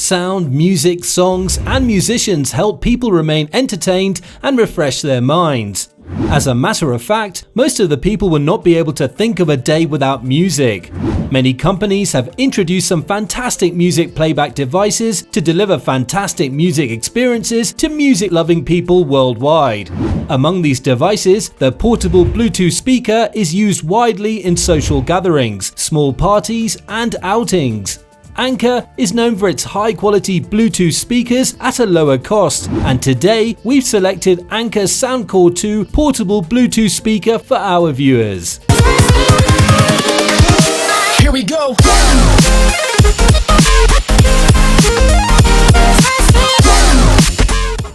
sound, music, songs, and musicians help people remain entertained and refresh their minds. As a matter of fact, most of the people will not be able to think of a day without music. Many companies have introduced some fantastic music playback devices to deliver fantastic music experiences to music-loving people worldwide. Among these devices, the portable Bluetooth speaker is used widely in social gatherings, small parties, and outings. Anker is known for its high-quality Bluetooth speakers at a lower cost, and today we've selected Anker SoundCore 2 portable Bluetooth speaker for our viewers. Here we go!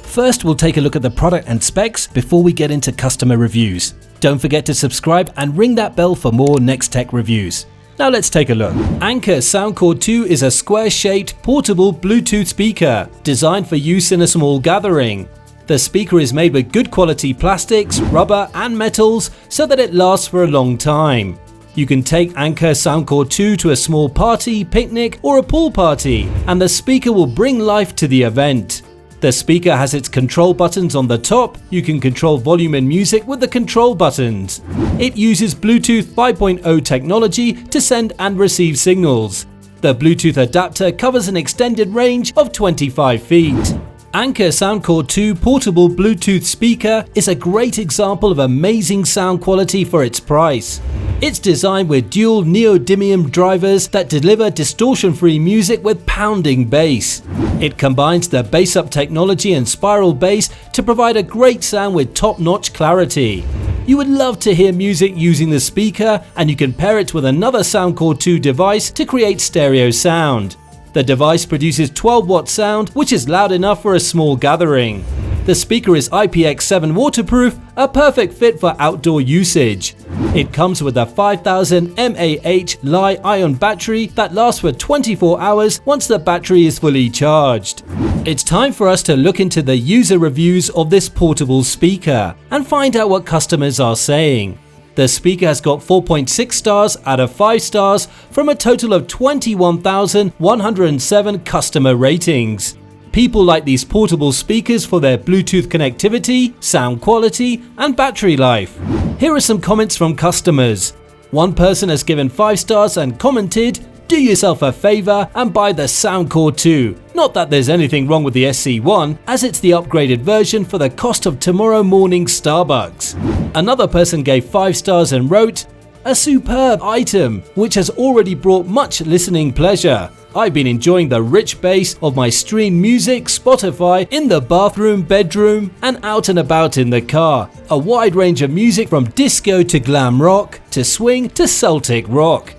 First, we'll take a look at the product and specs before we get into customer reviews. Don't forget to subscribe and ring that bell for more Next Tech reviews. Now let's take a look. Anker SoundCore 2 is a square-shaped portable Bluetooth speaker designed for use in a small gathering. The speaker is made with good quality plastics, rubber and metals so that it lasts for a long time. You can take Anker SoundCore 2 to a small party, picnic or a pool party, and the speaker will bring life to the event. The speaker has its control buttons on the top. You can control volume and music with the control buttons. It uses Bluetooth 5.0 technology to send and receive signals. The Bluetooth adapter covers an extended range of 25 feet. Anker SoundCore 2 portable Bluetooth speaker is a great example of amazing sound quality for its price. It's designed with dual neodymium drivers that deliver distortion-free music with pounding bass. It combines the bass-up technology and spiral bass to provide a great sound with top-notch clarity. You would love to hear music using the speaker, and you can pair it with another SoundCore 2 device to create stereo sound. The device produces 12-watt sound, which is loud enough for a small gathering. The speaker is IPX7 waterproof, a perfect fit for outdoor usage. It comes with a 5000 mAh Li-ion battery that lasts for 24 hours once the battery is fully charged. It's time for us to look into the user reviews of this portable speaker and find out what customers are saying. The speaker has got 4.6 stars out of 5 stars from a total of 21,107 customer ratings. People like these portable speakers for their Bluetooth connectivity, sound quality, and battery life. Here are some comments from customers. One person has given 5 stars and commented, "Do yourself a favor and buy the SoundCore 2. Not that there's anything wrong with the SC1, as it's the upgraded version for the cost of tomorrow morning Starbucks." Another person gave 5 stars and wrote, "A superb item, which has already brought much listening pleasure. I've been enjoying the rich bass of my stream music, Spotify, in the bathroom, bedroom, and out and about in the car. A wide range of music from disco to glam rock, to swing to Celtic rock."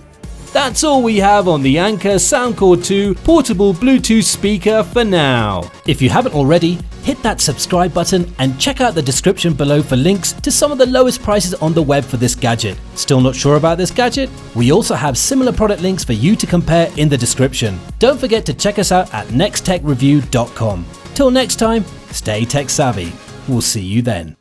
That's all we have on the Anker SoundCore 2 portable Bluetooth speaker for now. If you haven't already, hit that subscribe button and check out the description below for links to some of the lowest prices on the web for this gadget. Still not sure about this gadget? We also have similar product links for you to compare in the description. Don't forget to check us out at nexttechreview.com. Till next time, stay tech savvy. We'll see you then.